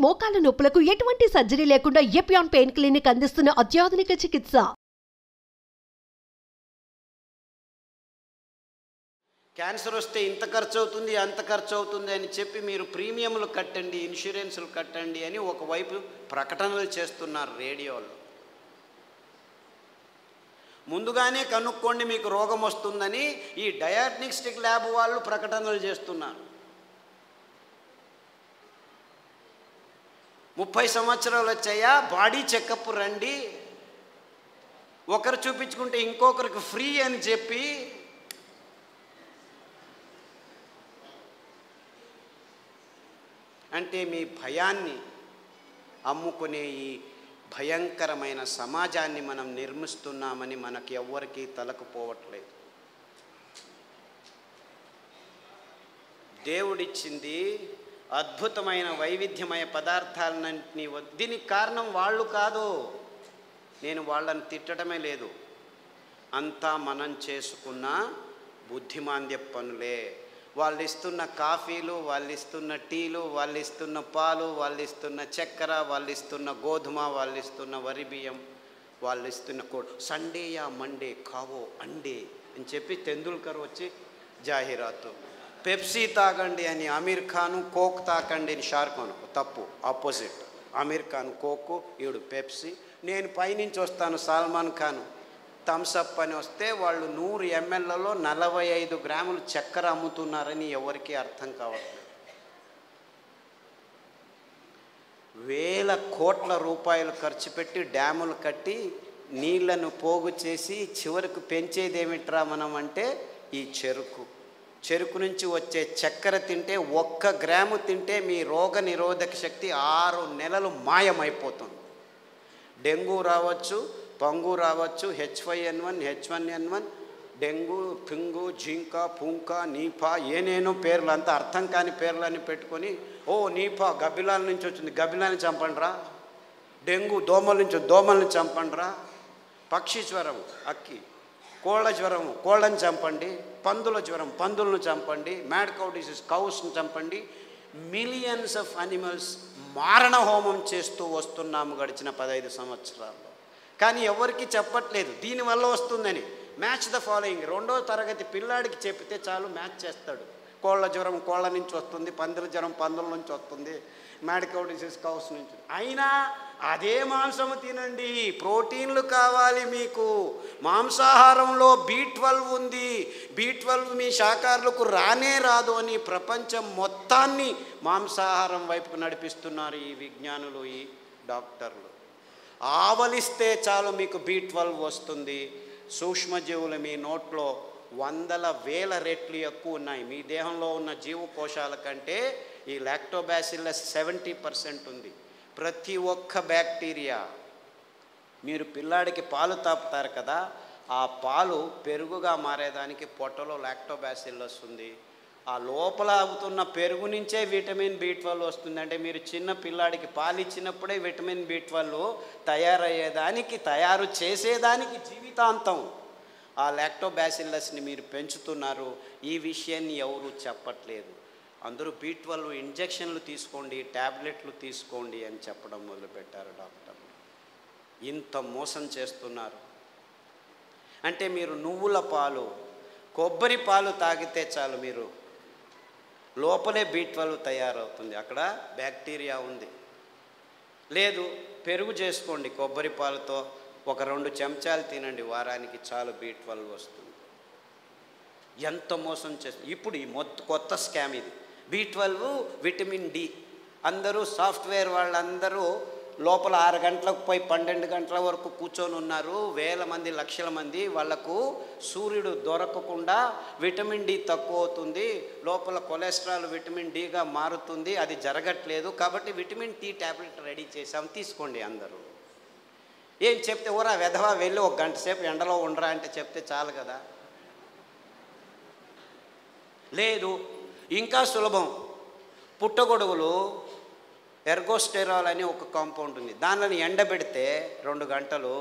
మోకాళ్ల నొప్పులకు ఎటువంటి సర్జరీ లేకుండా ఎపియాన్ పెయిన్ క్లినిక్ అందిస్తున్న అత్యాధునిక చికిత్స. క్యాన్సర్ వస్తే ఇంత ఖర్చు అవుతుంది అంత ఖర్చు అవుతుంది అని చెప్పి మీరు ప్రీమియంలు కట్టండి, ఇన్సూరెన్సులు కట్టండి అని ఒకవైపు ప్రకటనలు చేస్తున్నారు రేడియోలో. ముందుగానే కనుక్కోండి మీకు రోగం వస్తుందని ఈ డయాగ్నోస్టిక్ ల్యాబ్ వాళ్ళు ప్రకటనలు చేస్తున్నారు. 30 సంవత్సరాలు వచ్చాయా, బాడీ చెకప్ రండి, ఒకరు చూపించుకుంటే ఇంకొకరికి ఫ్రీ అని చెప్పి అంటే మీ భయాన్ని అమ్ముకునే ఈ భయంకరమైన సమాజాన్ని మనం నిర్మిస్తున్నామని మనకి ఎవ్వరికీ తలకపోవట్లేదు. దేవుడిచ్చింది అద్భుతమైన వైవిధ్యమయ పదార్థాలన్నింటినీ, దీనికి కారణం వాళ్ళు కాదు, నేను వాళ్ళని తిట్టడమే లేదు, అంతా మనం చేసుకున్న బుద్ధిమాంద్య పనులే. వాళ్ళు ఇస్తున్న కాఫీలు, వాళ్ళు ఇస్తున్న టీలు, వాళ్ళు ఇస్తున్న పాలు, వాళ్ళు ఇస్తున్న చక్కెర, వాళ్ళు ఇస్తున్న గోధుమ, వాళ్ళు ఇస్తున్న వరి బియ్యం, వాళ్ళు ఇస్తున్న సండేయా మండే కావో అండే అని చెప్పి తెందుల్కర్ వచ్చి జాహీరాతు, పెప్సీ తాగండి అని అమీర్ ఖాను, కోక్ తాకండి అని షారుఖ్ ఖాన్. తప్పు, ఆపోజిట్. అమీర్ ఖాన్ కోకు, ఈడు పెప్సీ. నేను పైనుంచి వస్తాను సల్మాన్ ఖాన్ థమ్సప్ అని వస్తే వాళ్ళు 100 mlలో 45 గ్రాములు చక్కెర అమ్ముతున్నారని ఎవరికీ అర్థం కావట్లేదు. వేల కోట్ల రూపాయలు ఖర్చు పెట్టి డ్యాములు కట్టి నీళ్లను పోగు చేసి చివరకు పెంచేదేమిట్రా మనం అంటే ఈ చెరుకు నుంచి వచ్చే చక్కెర తింటే 1 గ్రాము తింటే మీ రోగ నిరోధక శక్తి 6 నెలలు మాయమైపోతుంది. డెంగ్యూ రావచ్చు, పంగు రావచ్చు, H5N1, H1N1, డెంగ్యూ, పింగు, జింక, పుంక, నీపా, ఏనేనో పేర్లు, అంతా అర్థం కాని పేర్లని పెట్టుకొని, ఓ నీపా గబ్బిలాల నుంచి వచ్చింది, గబ్బిలాన్ని చంపండిరా, డెంగ్యూ దోమల నుంచి దోమల్ని చంపండిరా, పక్షి జ్వరం అక్కి, కోళ్ళ జ్వరం కోళ్ళని చంపండి, పందుల జ్వరం పందులను చంపండి, మ్యాడ్ కౌ డిసీజ్ కౌస్ని చంపండి. మిలియన్స్ ఆఫ్ అనిమల్స్ మారణ హోమం చేస్తూ వస్తున్నాము గడిచిన 15 సంవత్సరాల్లో. కానీ ఎవరికి చెప్పట్లేదు దీనివల్ల వస్తుందని. మ్యాచ్ ద ఫాలోయింగ్, 2వ తరగతి పిల్లాడికి చెప్తే చాలు మ్యాచ్ చేస్తాడు. కోళ్ళ జ్వరం కోళ్ళ నుంచి వస్తుంది, పందుల జ్వరం పందుల నుంచి వస్తుంది, మ్యాడ్ కౌ డిసీజ్ కౌస్ నుంచి. అయినా అదే మాంసము తినండి, ప్రోటీన్లు కావాలి మీకు. మాంసాహారంలో B12 ఉంది, B12 మీ శాకాహారులకు రానే రాదు అని ప్రపంచం మొత్తాన్ని మాంసాహారం వైపు నడిపిస్తున్నారు ఈ విజ్ఞానులు, ఈ డాక్టర్లు. ఆవలిస్తే చాలు మీకు B12 వస్తుంది. సూక్ష్మజీవులు మీ నోట్లో 100,000 రెట్లు ఎక్కువ ఉన్నాయి. మీ దేహంలో ఉన్న జీవకోశాల కంటే ఈ లాక్టోబాసిల్లస్ 70% ఉంది. ప్రతి ఒక్క బ్యాక్టీరియా, మీరు పిల్లాడికి పాలు తాపుతారు కదా, ఆ పాలు పెరుగుగా మారేదానికి పొట్టలో లాక్టోబాసిల్లస్ ఉంది. ఆ లోపల అవుతున్న పెరుగు నుంచే విటమిన్ B12 వస్తుంది. అంటే మీరు చిన్న పిల్లాడికి పాలు ఇచ్చినప్పుడే విటమిన్ B12 తయారయ్యేదానికి, తయారు చేసేదానికి జీవితాంతం ఆ లాక్టోబాసిల్లస్ని మీరు పెంచుతున్నారు. ఈ విషయాన్ని ఎవరు చెప్పట్లేదు. అందరూ B12 ఇంజెక్షన్లు తీసుకోండి, ట్యాబ్లెట్లు తీసుకోండి అని చెప్పడం మొదలుపెట్టారు డాక్టర్లు. ఇంత మోసం చేస్తున్నారు. అంటే మీరు నువ్వుల పాలు, కొబ్బరి పాలు తాగితే చాలు మీరు లోపలే B12 తయారవుతుంది, అక్కడ బ్యాక్టీరియా ఉంది. లేదు పెరుగు చేసుకోండి, కొబ్బరి పాలతో ఒక 2 చెంచాలు తినండి వారానికి, చాలు B12 వస్తుంది. ఎంత మోసం చేస్తుంది. ఇప్పుడు ఈ కొత్త స్కామ్ ఇది. B12 విటమిన్ D, అందరూ సాఫ్ట్వేర్ వాళ్ళందరూ లోపల 6 గంటలకు పోయి 12 గంటల వరకు కూర్చొని ఉన్నారు. వేల మంది లక్షల మంది. వాళ్లకు సూర్యుడు దొరకకుండా విటమిన్ D తక్కువ అవుతుంది, లోపల కొలెస్ట్రాల్ విటమిన్ Dగా మారుతుంది, అది జరగట్లేదు. కాబట్టి విటమిన్ T ట్యాబ్లెట్ రెడీ చేసాం, తీసుకోండి అందరూ. ఏం చెప్తే ఓరా వెధవా వెళ్ళి 1 గంట సేపు ఎండలో ఉండరా అంటే చెప్తే చాలు కదా. లేదు ఇంకా సులభం, పుట్టగొడుగులు ఎర్గోస్టెరాల్ అని ఒక కాంపౌండ్ ఉంది, దానిని ఎండబెడితే 2 గంటలు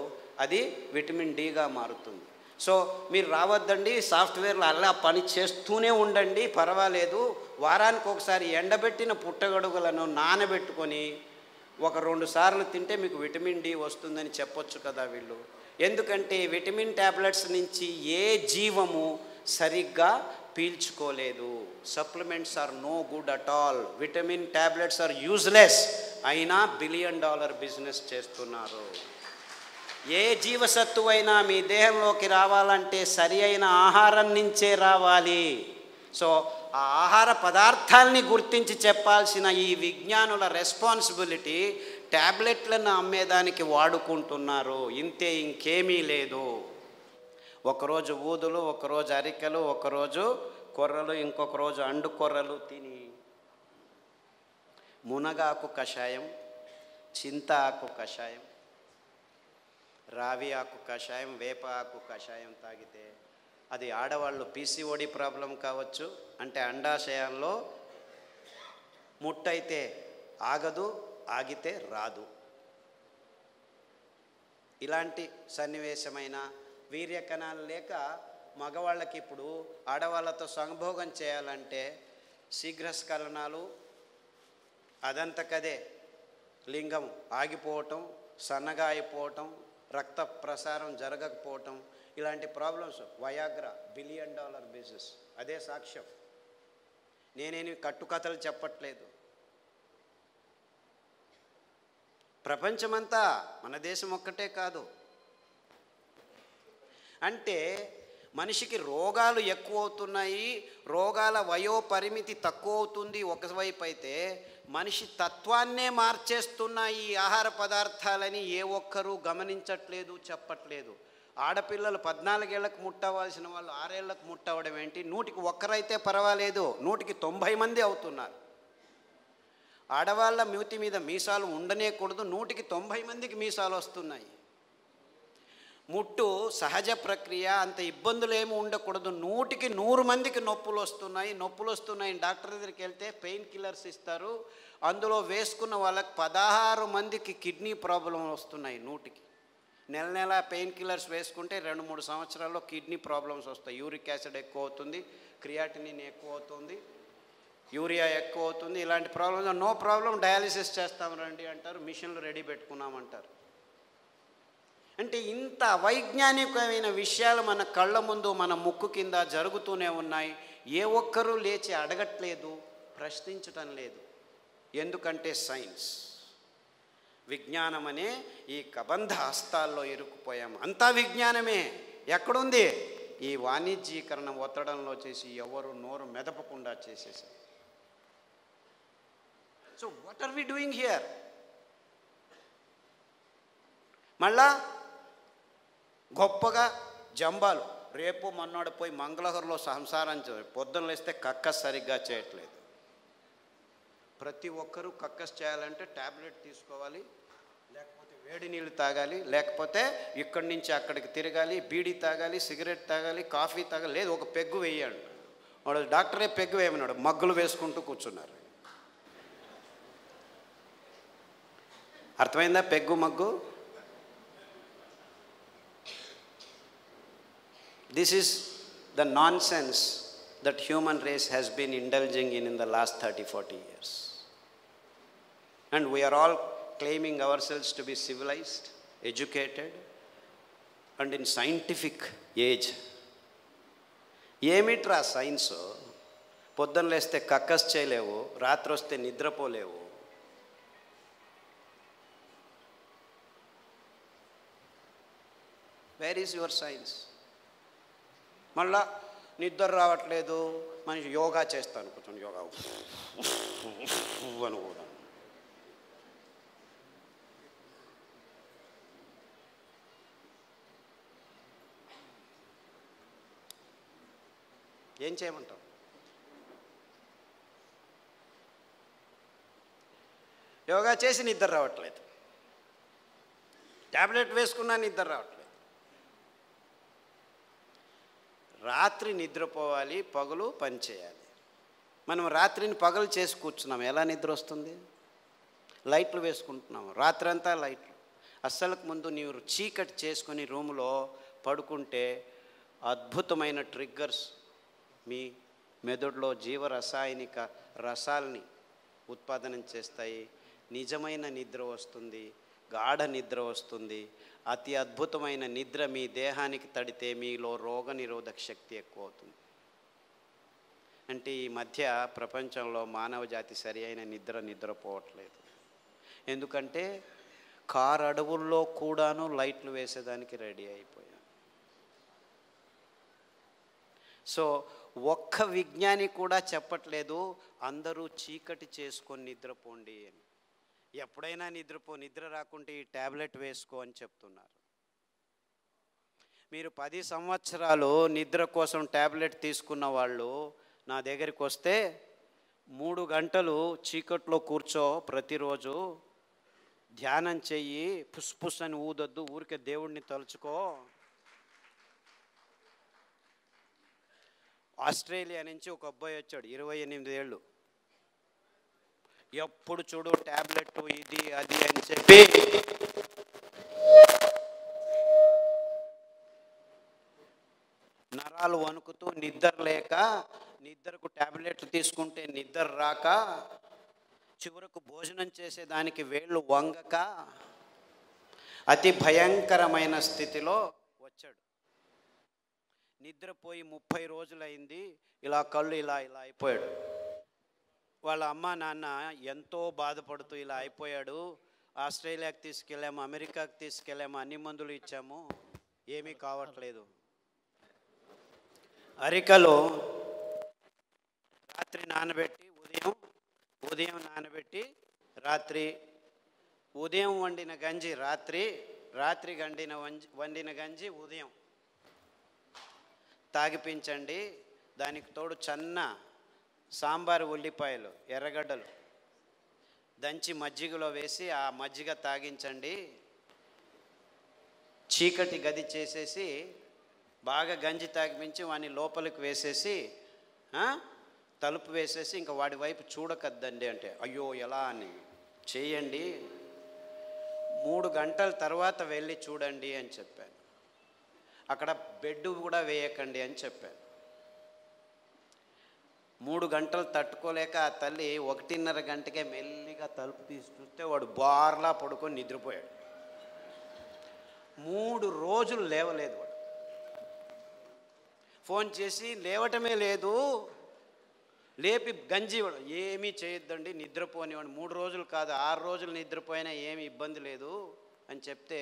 అది విటమిన్ Dగా మారుతుంది. సో మీరు రావద్దండి, సాఫ్ట్వేర్లో అలా పని చేస్తూనే ఉండండి, పర్వాలేదు. వారానికి ఒకసారి ఎండబెట్టిన పుట్టగొడుగులను నానబెట్టుకొని ఒక 2 సార్లు తింటే మీకు విటమిన్ డి వస్తుందని చెప్పొచ్చు కదా వీళ్ళు. ఎందుకంటే విటమిన్ ట్యాబ్లెట్స్ నుంచి ఏ జీవము సరిగ్గా పీల్చుకోలేదు. Supplements are no good at all. Vitamin tablets are useless. అయినా $1 బిలియన్ బిజినెస్ చేస్తున్నారు. ఏ జీవసత్తువైనా మీ దేహంలోకి రావాలంటే సరి అయిన ఆహారం నుంచే రావాలి. సో ఆ ఆహార పదార్థాలని గుర్తించి చెప్పాల్సిన ఈ విజ్ఞానుల రెస్పాన్సిబిలిటీ ట్యాబ్లెట్లను అమ్మేదానికి వాడుకుంటున్నారు. ఇంతే, ఇంకేమీ లేదు. ఒకరోజు ఊదులు, ఒకరోజు అరికెలు, ఒకరోజు కొర్రలు, ఇంకొక రోజు అండు కొర్రలు తిని మునగాకు కషాయం, చింత ఆకు కషాయం, రావి ఆకు కషాయం, వేప ఆకు కషాయం తాగితే అది ఆడవాళ్ళు పీసీఓడి ప్రాబ్లం కావచ్చు, అంటే అండాశయాల్లో ముట్టయితే ఆగదు, ఆగితే రాదు. ఇలాంటి సన్నివేశమైన వీర్యకణాలు లేక మగవాళ్ళకి ఇప్పుడు ఆడవాళ్ళతో సంభోగం చేయాలంటే శీఘ్రస్ఖలనాలు, అదంతకదే లింగం ఆగిపోవటం, సన్నగా అయిపోవటం, రక్త ప్రసారం జరగకపోవటం, ఇలాంటి ప్రాబ్లమ్స్. Viagra $1 billion business. అదే సాక్ష్యం. నేనేమి కట్టుకథలు చెప్పట్లేదు. ప్రపంచమంతా, మన దేశం ఒక్కటే కాదు. అంటే మనిషికి రోగాలు ఎక్కువ అవుతున్నాయి, రోగాల వయోపరిమితి తక్కువ అవుతుంది ఒకవైపు అయితే, మనిషి తత్వాన్నే మార్చేస్తున్నాయి ఈ ఆహార పదార్థాలని ఏ ఒక్కరూ గమనించట్లేదు, చెప్పట్లేదు. ఆడపిల్లలు 14 ఏళ్లకు ముట్టవలసిన వాళ్ళు 6 ఏళ్లకు ముట్టవడం ఏంటి? 100కి 1 అయితే పర్వాలేదు, 100కి 90 మంది అవుతున్నారు. ఆడవాళ్ళ మూతి మీద మీసాలు ఉండనేకూడదు, 100కి 90 మందికి మీసాలు వస్తున్నాయి. ముట్టు సహజ ప్రక్రియ, అంత ఇబ్బందులు ఏమి ఉండకూడదు, 100కి 100 మందికి నొప్పులు వస్తున్నాయి. డాక్టర్ దగ్గరికి వెళ్తే పెయిన్ కిల్లర్స్ ఇస్తారు, అందులో వేసుకున్న వాళ్ళకి 16 మందికి కిడ్నీ ప్రాబ్లం వస్తున్నాయి. 100కి నెల పెయిన్ కిల్లర్స్ వేసుకుంటే 2-3 సంవత్సరాల్లో కిడ్నీ ప్రాబ్లమ్స్ వస్తాయి. యూరిక్ యాసిడ్ ఎక్కువ అవుతుంది, క్రియాటినిన్ ఎక్కువ అవుతుంది, యూరియా ఎక్కువ అవుతుంది. ఇలాంటి ప్రాబ్లమ్స్ నో ప్రాబ్లం, డయాలిసిస్ చేస్తాం రండి అంటారు, మిషన్లు రెడీ పెట్టుకున్నామంటారు. అంటే ఇంత వైజ్ఞానికమైన విషయాలు మన కళ్ళ ముందు, మన ముక్కు కింద జరుగుతూనే ఉన్నాయి. ఏ ఒక్కరూ లేచి అడగట్లేదు, ప్రశ్నించటం లేదు. ఎందుకంటే సైన్స్, విజ్ఞానం అనే ఈ కబంధ హస్తాల్లో ఇరుక్కుపోయాము. అంతా విజ్ఞానమే. ఎక్కడుంది? ఈ వాణిజ్యీకరణ ఒత్తడంలో చేసి ఎవరు నోరు మెదపకుండా చేసేసారు. So what are we doing here? మళ్ళా గొప్పగా జంబాలు, రేపు మొన్నడు పోయి మంగళహరిలో సంసారం పొద్దున్న లేస్తే కక్కస్ సరిగ్గా చేయట్లేదు. ప్రతి ఒక్కరూ కక్కస్ చేయాలంటే ట్యాబ్లెట్ తీసుకోవాలి, లేకపోతే వేడి నీళ్ళు తాగాలి, లేకపోతే ఇక్కడి నుంచి అక్కడికి తిరగాలి, బీడీ తాగాలి, సిగరెట్ తాగాలి, కాఫీ తాగాలి, లేదు ఒక పెగ్గు వేయాలి. వాడు డాక్టరే పెగ్గు వేయమన్నాడు, మగ్గులు వేసుకుంటూ కూర్చున్నారు. అర్థమైందా peg mug? This is the nonsense that human race has been indulging in the last 30-40 years. And we are all claiming ourselves to be civilized, educated, and in scientific age. ఏమిట్రా science? పొద్దున్న లేస్తే కక్కస్ చేయలేవు, రాత్రి వస్తే నిద్రపోలేవు. Where is your science? మళ్ళా నిద్ర రావట్లేదు, మనిషి యోగా చేస్తాను, కూర్చొని యోగా అని కూడా. ఏం చేయమంటావు? యోగా చేసి నిద్ర రావట్లేదు, ట్యాబ్లెట్ వేసుకున్నా నిద్ర రావట్లేదు. రాత్రి నిద్రపోవాలి, పగలు పని చేయాలి. మనం రాత్రిని పగలు చేసి కూర్చున్నాం, ఎలా నిద్ర వస్తుంది? లైట్లు వేసుకుంటున్నాము, రాత్రంతా లైట్లు. అస్సలకు ముందు నీవు చీకటి చేసుకొని రూములో పడుకుంటే అద్భుతమైన ట్రిగ్గర్స్ మీ మెదడులో జీవరసాయనిక రసాల్ని ఉత్పాదనం చేస్తాయి. నిజమైన నిద్ర వస్తుంది, గాఢ నిద్ర వస్తుంది. అతి అద్భుతమైన నిద్ర మీ దేహానికి తడితే మీలో రోగనిరోధక శక్తి ఎక్కువ అవుతుంది. అంటే ఈ మధ్య ప్రపంచంలో మానవ జాతి సరి అయిన నిద్రపోవట్లేదు. ఎందుకంటే కారు అడవుల్లో కూడాను లైట్లు వేసేదానికి రెడీ అయిపోయాం. సో ఒక్క విజ్ఞాని కూడా చెప్పట్లేదు అందరూ చీకటి చేసుకొని నిద్రపోండి అని. ఎప్పుడైనా నిద్ర రాకుంటే ఈ ట్యాబ్లెట్ వేసుకో అని చెప్తున్నారు. మీరు 10 సంవత్సరాలు నిద్ర కోసం ట్యాబ్లెట్ తీసుకున్న వాళ్ళు నా దగ్గరికి వస్తే 3 గంటలు చీకట్లో కూర్చో, ప్రతిరోజు ధ్యానం చెయ్యి, పుస్ అని ఊదొద్దు, ఊరికే దేవుడిని తలుచుకో. ఆస్ట్రేలియా నుంచి ఒక అబ్బాయి వచ్చాడు, 28 ఏళ్ళు. ఎప్పుడు చూడు ట్యాబ్లెట్ ఇది అది అని చెప్పి నరాలు వణుకుతూ నిద్ర లేక, నిద్రకు ట్యాబ్లెట్లు తీసుకుంటే నిద్ర రాక, చివరకు భోజనం చేసేదానికి వేళ్ళు వంగక అతి భయంకరమైన స్థితిలో వచ్చాడు. నిద్రపోయి 30 రోజులైంది. ఇలా కళ్ళు ఇలా అయిపోయాడు. వాళ్ళ అమ్మ నాన్న ఎంతో బాధపడుతూ ఇలా అయిపోయాడు, ఆస్ట్రేలియాకి తీసుకెళ్ళాము, అమెరికాకి తీసుకెళ్ళాము, అన్ని మందులు ఇచ్చాము, ఏమీ కావట్లేదు. అరికలో రాత్రి నానబెట్టి ఉదయం నానబెట్టి రాత్రి, ఉదయం వండిన గంజి రాత్రి వండిన గంజి ఉదయం తాగిపించండి. దానికి తోడు చన్న సాంబారు ఉల్లిపాయలు, ఎర్రగడ్డలు దంచి మజ్జిగలో వేసి ఆ మజ్జిగ తాగించండి. చీకటి గది చేసేసి బాగా గంజి తాగిపించి వాడిని లోపలికి వేసేసి తలుపు వేసేసి ఇంకా వాడి వైపు చూడకద్దండి అంటే, అయ్యో ఎలా అని చేయండి, 3 గంటల తర్వాత వెళ్ళి చూడండి అని చెప్పాను. అక్కడ బెడ్ కూడా వేయకండి అని చెప్పాను. 3 గంటలు తట్టుకోలేక ఆ తల్లి 1:30 గంటకే మెల్లిగా తలుపు తీసి చూస్తే వాడు బార్లా పడుకొని నిద్రపోయాడు. 3 రోజులు లేవలేదు వాడు. ఫోన్ చేసి లేవటమే లేదు, లేపి గంజి ఇవ్వడం, ఏమీ చేయొద్దండి నిద్రపోనివాడు, 3 రోజులు కాదు 6 రోజులు నిద్రపోయినా ఏమీ ఇబ్బంది లేదు అని చెప్తే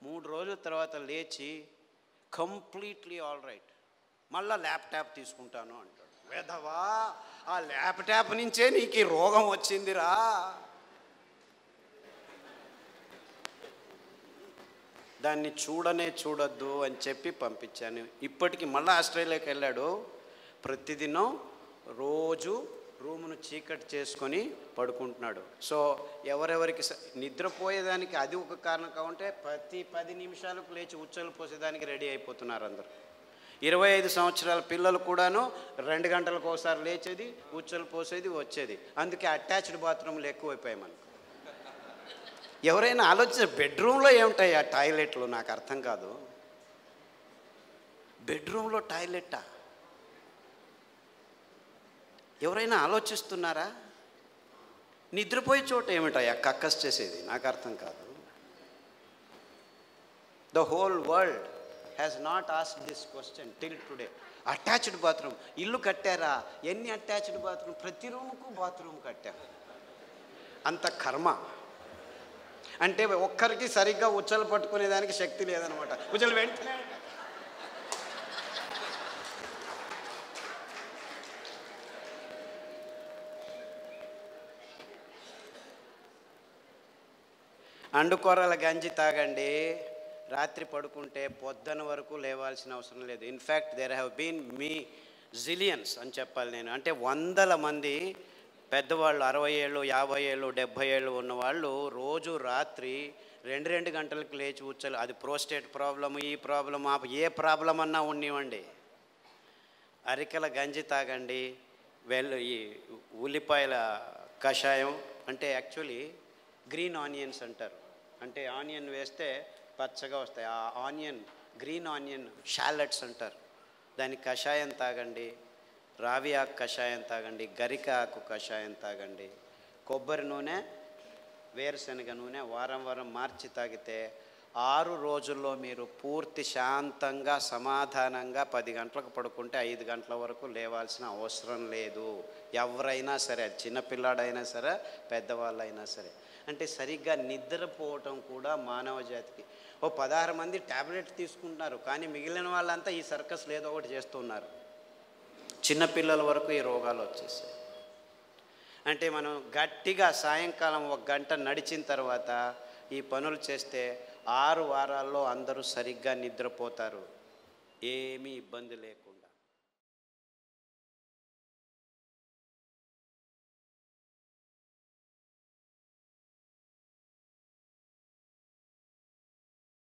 3 రోజుల తర్వాత లేచి కంప్లీట్లీ ఆల్ రైట్, మళ్ళీ ల్యాప్టాప్ తీసుకుంటాను అంటాడు. వేదవా, ఆ ల్యాప్టాప్ నుంచే నీకు ఈ రోగం వచ్చిందిరా. దాన్ని చూడొద్దు అని చెప్పి పంపించాను. ఇప్పటికి మళ్ళీ ఆస్ట్రేలియాకి వెళ్ళాడు. ప్రతిదినం రోజు రూమును చీకటి చేసుకొని పడుకుంటున్నాడు. సో ఎవరెవరికి నిద్రపోయేదానికి అది ఒక కారణం కావంటే ప్రతి 10 నిమిషాలకు లేచి ఉచ్చలు పోసేదానికి రెడీ అయిపోతున్నారు అందరూ. 25 సంవత్సరాల పిల్లలు కూడాను 2 గంటలకు ఒకసారి లేచేది, ఉచ్చలు పోసేది, వచ్చేది. అందుకే అటాచ్డ్ బాత్రూమ్లు ఎక్కువైపోయాయి మనకు. ఎవరైనా ఆలోచించే బెడ్రూమ్లో ఏముంటాయి ఆ టాయిలెట్లు? నాకు అర్థం కాదు. బెడ్రూమ్లో టాయిలెట్టా? ఎవరైనా ఆలోచిస్తున్నారా? నిద్రపోయే చోట ఏమిటాయా కక్కస్ చేసేది? నాకు అర్థం కాదు. The whole world has not asked this question till today. Attached bathroom ఇల్లు కట్టారా? ఎన్ని అటాచ్డ్ బాత్రూమ్? ప్రతి రూముకు బాత్రూమ్ కట్టారు. అంత కర్మ. అంటే ఒక్కరికి సరిగ్గా ఉచ్చలు పట్టుకునేదానికి శక్తి లేదనమాట. ఉచ్చలు వెంటనే అండుకొర్రల గంజి తాగండి, రాత్రి పడుకుంటే పొద్దున వరకు లేవాల్సిన అవసరం లేదు. In fact there have been zillions అని చెప్పాలి నేను. అంటే 100 మంది పెద్దవాళ్ళు 60 ఏళ్ళు 50 ఏళ్ళు 70 ఏళ్ళు ఉన్నవాళ్ళు రోజు రాత్రి 2 గంటలకు లేచి ఉచ్చలు, అది ప్రోస్టేట్ ప్రాబ్లము, ఈ ప్రాబ్లమ్, ఏ ప్రాబ్లం అన్నా ఉన్నివ్వండి, అరికెల గంజి తాగండి. ఈ ఉల్లిపాయల కషాయం అంటే యాక్చువల్లీ గ్రీన్ ఆనియన్స్ అంటారు. అంటే ఆనియన్ వేస్తే పచ్చగా వస్తాయి. ఆ ఆనియన్, గ్రీన్ ఆనియన్ షాలెట్స్ అంటారు. దాని కషాయం తాగండి, రావి ఆకు కషాయం తాగండి, గరిక ఆకు కషాయం తాగండి, కొబ్బరి నూనె వేరుశనగ నూనె వారం వారం మార్చి తాగితే 6 రోజుల్లో మీరు పూర్తి శాంతంగా సమాధానంగా 10 గంటలకు పడుకుంటే 5 గంటల వరకు లేవాల్సిన అవసరం లేదు. ఎవరైనా సరే, చిన్నపిల్లాడైనా సరే, పెద్దవాళ్ళైనా సరే. అంటే సరిగ్గా నిద్రపోవటం కూడా మానవ జాతికి. 16 మంది ట్యాబ్లెట్ తీసుకుంటున్నారు, కానీ మిగిలిన వాళ్ళంతా ఈ సర్కస్లు ఏదో ఒకటి చేస్తున్నారు. చిన్నపిల్లల వరకు ఈ రోగాలు వచ్చేసాయి. అంటే మనం గట్టిగా సాయంకాలం 1 గంట నడిచిన తర్వాత ఈ పనులు చేస్తే 6 వారాల్లో అందరూ సరిగ్గా నిద్రపోతారు, ఏమీ ఇబ్బంది లేకుండా.